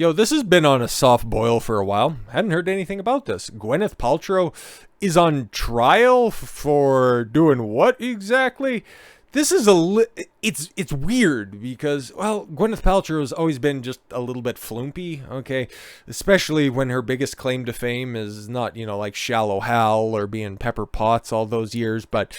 Yo, this has been on a soft boil for a while. Hadn't heard anything about this. Gwyneth Paltrow is on trial for doing what exactly? This is it's weird because, well, Gwyneth Paltrow has always been just a little bit flumpy, okay? Especially when her biggest claim to fame is not, like Shallow Hal or being Pepper Potts all those years, but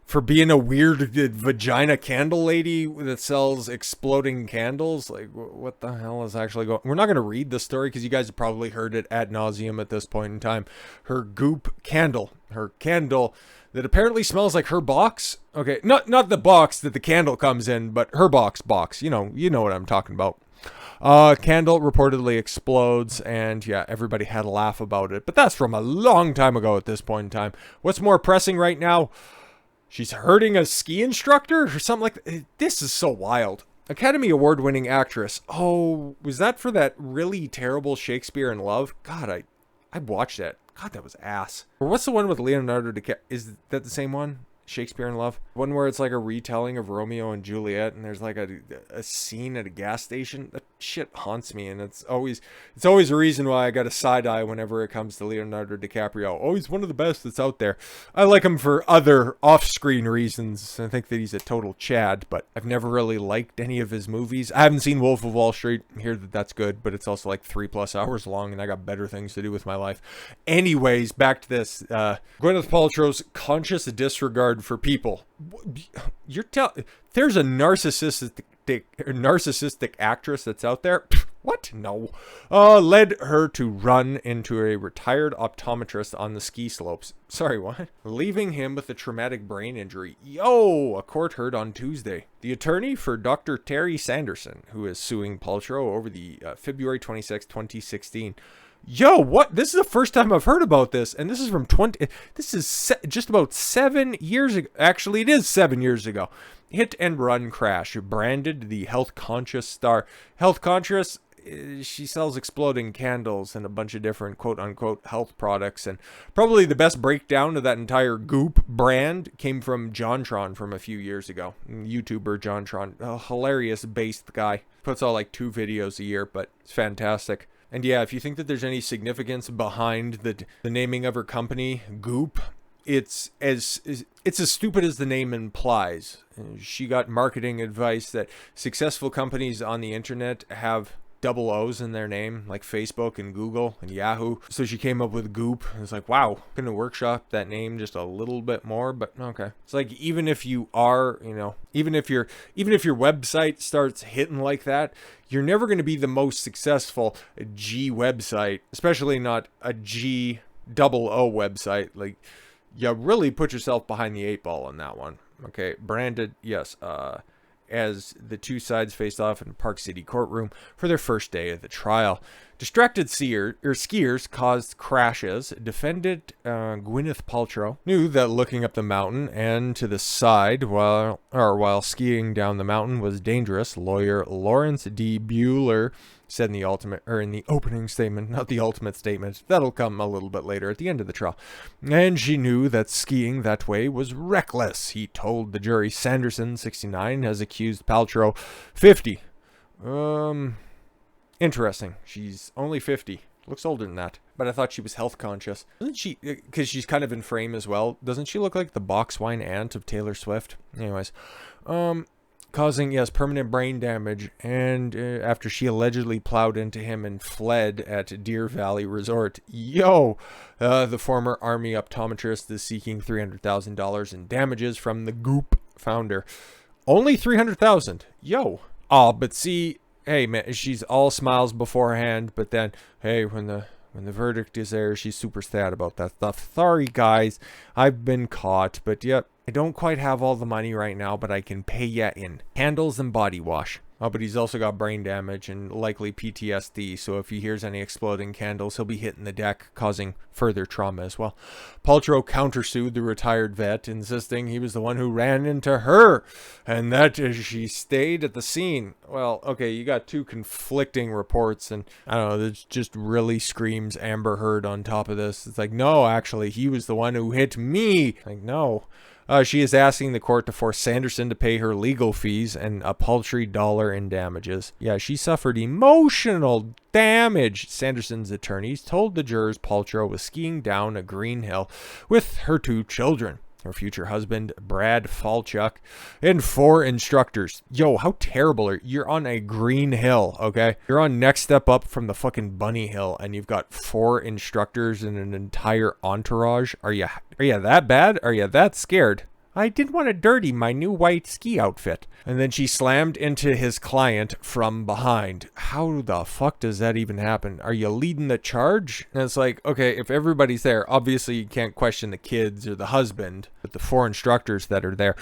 for being a weird vagina candle lady that sells exploding candles. Like, what the hell is actually going on? We're not going to read the story because you guys have probably heard it ad nauseum at this point in time. Her Goop candle. Her candle that apparently smells like her box. Okay, not the box that the candle comes in, but her box. You know what I'm talking about. Candle reportedly explodes, and yeah, everybody had a laugh about it. But that's from a long time ago at this point in time. What's more pressing right now? She's hurting a ski instructor or something like that. This is so wild. Academy Award-winning actress. Oh, was that for that really terrible Shakespeare in Love? God, I watched that. God, that was ass. Or what's the one with Leonardo DiCaprio? Is that the same one? Shakespeare in Love? One where it's like a retelling of Romeo and Juliet, and there's like a scene at a gas station. That shit haunts me, and it's always a reason why I got a side eye whenever it comes to Leonardo DiCaprio. Oh, he's one of the best that's out there. I like him for other off-screen reasons. I think that he's a total Chad, but I've never really liked any of his movies. I haven't seen Wolf of Wall Street. I hear that that's good, but it's also like 3+ hours long, and I got better things to do with my life. Anyways, back to this. Gwyneth Paltrow's conscious disregard for people. There's a narcissistic actress that's out there. What? No. Led her to run into a retired optometrist on the ski slopes. Sorry, what? Leaving him with a traumatic brain injury. Yo, a court heard on Tuesday. The attorney for Dr. Terry Sanderson, who is suing Paltrow over the February 26, 2016. Yo, what? This is the first time I've heard about this, and this is from just about 7 years ago. Actually, it is 7 years ago. Hit and run crash. Branded the health conscious star. Health conscious, she sells exploding candles and a bunch of different quote-unquote health products, and probably the best breakdown of that entire Goop brand came from JonTron from a few years ago. YouTuber JonTron, a hilarious based guy. Puts out like 2 videos a year, but it's fantastic. And yeah, if you think that there's any significance behind the naming of her company, Goop, it's as stupid as the name implies. She got marketing advice that successful companies on the internet have double O's in their name, like Facebook and Google and Yahoo. So she came up with Goop. It's like, wow, gonna workshop that name just a little bit more, but okay. It's like, even if you are, even if your website starts hitting like that, you're never going to be the most successful G website, especially not a G double O website. Like, you really put yourself behind the 8 ball on that one. Okay, branded, yes, as the two sides faced off in a Park City courtroom for their first day of the trial. Distracted skiers caused crashes. Defendant Gwyneth Paltrow knew that looking up the mountain and to the side while skiing down the mountain was dangerous. Lawyer Lawrence D. Bueller said in the opening statement, not the ultimate statement. That'll come a little bit later at the end of the trial. And she knew that skiing that way was reckless. He told the jury. Sanderson, 69, has accused Paltrow, 50. Interesting. She's only 50. Looks older than that. But I thought she was health conscious. Doesn't she? Because she's kind of in frame as well. Doesn't she look like the box wine aunt of Taylor Swift? Anyways. Causing, yes, permanent brain damage. And after she allegedly plowed into him and fled at Deer Valley Resort. Yo! The former Army optometrist is seeking $300,000 in damages from the Goop founder. Only $300,000. Yo! But see... Hey man, she's all smiles beforehand, but then, hey, when the verdict is there, she's super sad about that stuff. Sorry guys, I've been caught, but yep, I don't quite have all the money right now, but I can pay ya in candles and body wash. Oh, but he's also got brain damage and likely PTSD, so if he hears any exploding candles, he'll be hitting the deck, causing further trauma as well. Paltrow countersued the retired vet, insisting he was the one who ran into her, and that she stayed at the scene. Well, okay, you got 2 conflicting reports, and I don't know, this just really screams Amber Heard on top of this. It's like, no, actually, he was the one who hit me. Like, no. She is asking the court to force Sanderson to pay her legal fees and a paltry $1 in damages. Yeah, she suffered emotional damage. Sanderson's attorneys told the jurors Paltrow was skiing down a green hill with her 2 children, her future husband, Brad Falchuk, and 4 instructors. Yo, how terrible you're on a green hill, okay? You're on next step up from the fucking bunny hill, and you've got 4 instructors and an entire entourage. Are you that bad? Are you that scared? I didn't want to dirty my new white ski outfit. And then she slammed into his client from behind. How the fuck does that even happen? Are you leading the charge? And it's like, okay, if everybody's there, obviously you can't question the kids or the husband. But the 4 instructors that are there,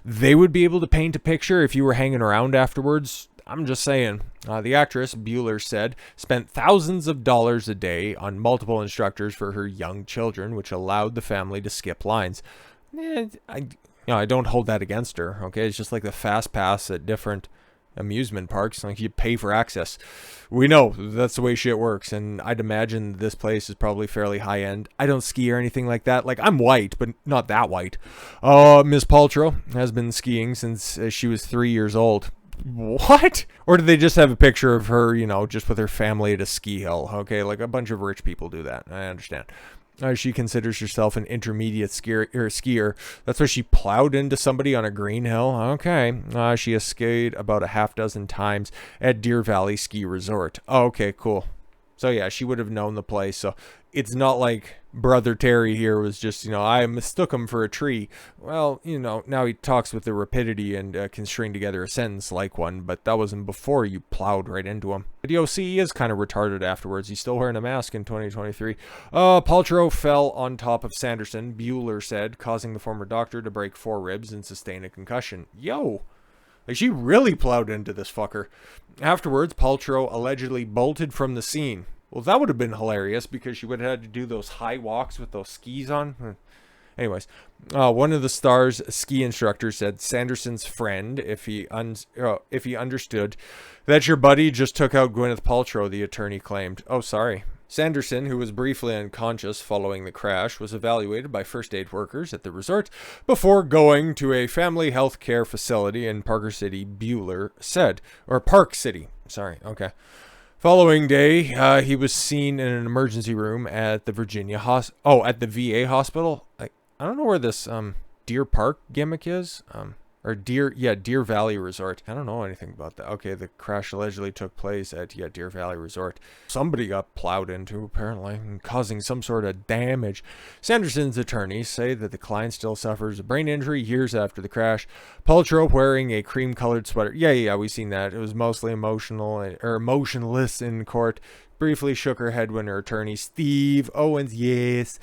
they would be able to paint a picture if you were hanging around afterwards. I'm just saying. The actress, Bueller said, spent thousands of dollars a day on multiple instructors for her young children, which allowed the family to skip lines. I don't hold that against her, okay? It's just like the fast pass at different amusement parks. Like, you pay for access. We know that's the way shit works, and I'd imagine this place is probably fairly high-end. I don't ski or anything like that. Like, I'm white, but not that white. Ms. Paltrow has been skiing since she was 3 years old. What? Or did they just have a picture of her, just with her family at a ski hill? Okay, like a bunch of rich people do that. I understand. She considers herself an intermediate skier. That's why she plowed into somebody on a green hill. Okay. She has skied about a half dozen times at Deer Valley Ski Resort. Oh, okay, cool. So yeah, she would have known the place. So it's not like Brother Terry here was just, I mistook him for a tree. Well, now he talks with the rapidity and can string together a sentence like one, but that wasn't before you plowed right into him. But he is kind of retarded afterwards. He's still wearing a mask in 2023. Paltrow fell on top of Sanderson, Bueller said, causing the former doctor to break 4 ribs and sustain a concussion. Yo! Like, she really plowed into this fucker. Afterwards, Paltrow allegedly bolted from the scene. Well, that would have been hilarious because she would have had to do those high walks with those skis on. Anyways, one of the star's ski instructors said Sanderson's friend, if he understood that your buddy just took out Gwyneth Paltrow, the attorney claimed. Oh, sorry. Sanderson, who was briefly unconscious following the crash, was evaluated by first aid workers at the resort before going to a family health care facility in Parker City, Bueller said. Or Park City. Sorry, okay. Following day, he was seen in an emergency room at the at the VA hospital. I don't know where this Deer Park gimmick is. Or Deer Valley Resort. I don't know anything about that. Okay, the crash allegedly took place at Deer Valley Resort. Somebody got plowed into, apparently, and causing some sort of damage. Sanderson's attorneys say that the client still suffers a brain injury years after the crash. Paltrow, wearing a cream-colored sweater. Yeah, we've seen that. It was mostly emotionless in court. Briefly shook her head when her attorney, Steve Owens,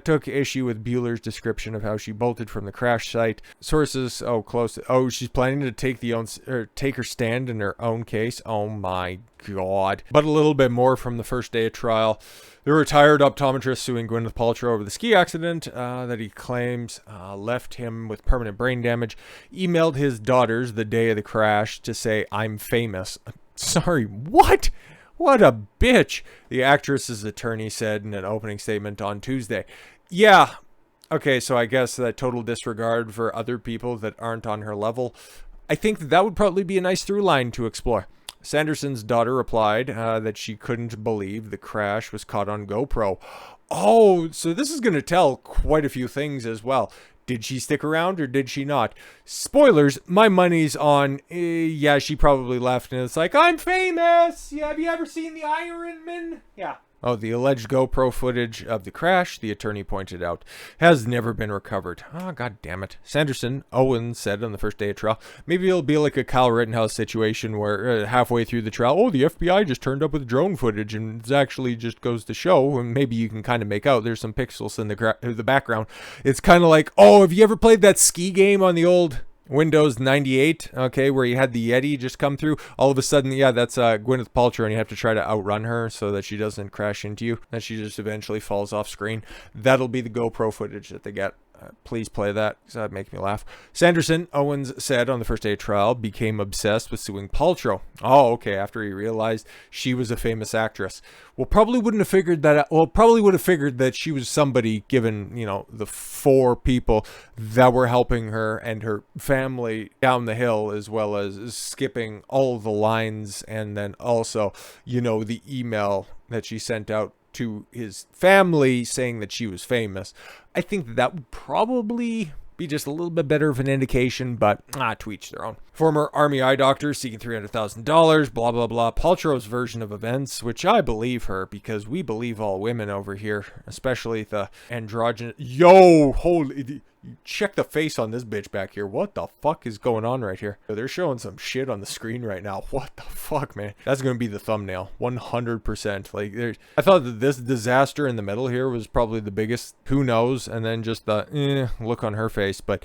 took issue with Bueller's description of how she bolted from the crash site. Sources, she's planning to take her stand in her own case. Oh my God. But a little bit more from the first day of trial. The retired optometrist suing Gwyneth Paltrow over the ski accident that he claims left him with permanent brain damage, emailed his daughters the day of the crash to say, "I'm famous." Sorry, what? What a bitch, the actress's attorney said in an opening statement on Tuesday. Yeah, okay, so I guess that total disregard for other people that aren't on her level, I think that would probably be a nice through line to explore. Sanderson's daughter replied that she couldn't believe the crash was caught on GoPro. Oh, so this is going to tell quite a few things as well. Did she stick around or did she not? Spoilers, my money's on, she probably left. And it's like, I'm famous. Yeah, have you ever seen the Iron Man? Yeah. Oh, the alleged GoPro footage of the crash, the attorney pointed out, has never been recovered. Oh, God damn it. Sanderson, Owens said on the first day of trial, maybe it'll be like a Kyle Rittenhouse situation where halfway through the trial, the FBI just turned up with drone footage and it actually just goes to show, and maybe you can kind of make out there's some pixels in the background. It's kind of like, have you ever played that ski game on the old Windows 98, okay, where you had the Yeti just come through? All of a sudden, that's Gwyneth Paltrow, and you have to try to outrun her so that she doesn't crash into you, and she just eventually falls off screen. That'll be the GoPro footage that they get. Please play that, because that'd make me laugh. Sanderson, Owens said on the first day of trial, became obsessed with suing Paltrow. Oh, okay, after he realized she was a famous actress. Probably would have figured that she was somebody, given, the 4 people that were helping her and her family down the hill, as well as skipping all the lines, and then also, the email that she sent out to his family saying that she was famous. I think that would probably be just a little bit better of an indication, but to each their own. Former Army eye doctor seeking $300,000, blah, blah, blah. Paltrow's version of events, which I believe her, because we believe all women over here, especially the androgynous. Yo, holy... Check the face on this bitch back here. What the fuck is going on right here? They're showing some shit on the screen right now. What the fuck, man? That's going to be the thumbnail. 100%. Like, I thought that this disaster in the middle here was probably the biggest. Who knows? And then just the look on her face. But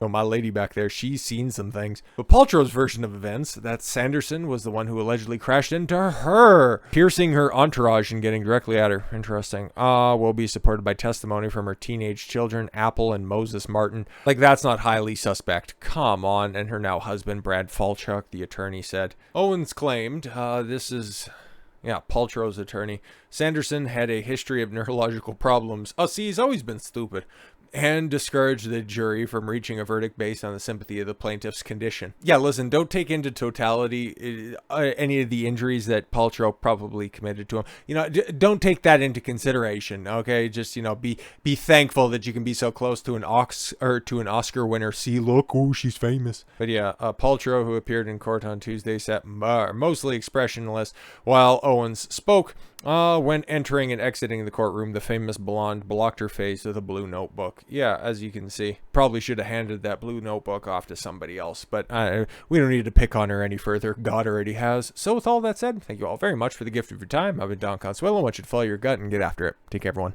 my lady back there, she's seen some things. But Paltrow's version of events, that Sanderson was the one who allegedly crashed into her, piercing her entourage and getting directly at her. Interesting. Will be supported by testimony from her teenage children, Apple and Moses Martin. Like, that's not highly suspect. Come on. And her now husband, Brad Falchuk, the attorney, said. Owens claimed, this is... Yeah, Paltrow's attorney. Sanderson had a history of neurological problems. Oh, see, he's always been stupid. And discouraged the jury from reaching a verdict based on the sympathy of the plaintiff's condition. Yeah, listen, don't take into totality any of the injuries that Paltrow probably committed to him. Don't take that into consideration, okay? Just, be thankful that you can be so close to an Oscar winner. See, look, oh, she's famous. But yeah, Paltrow, who appeared in court on Tuesday, sat mostly expressionless while Owens spoke. When entering and exiting the courtroom, the famous blonde blocked her face with a blue notebook. Yeah, as you can see. Probably should have handed that blue notebook off to somebody else, but we don't need to pick on her any further. God already has. So with all that said, thank you all very much for the gift of your time. I've been Don Consuelo. I want you to follow your gut and get after it. Take care, everyone.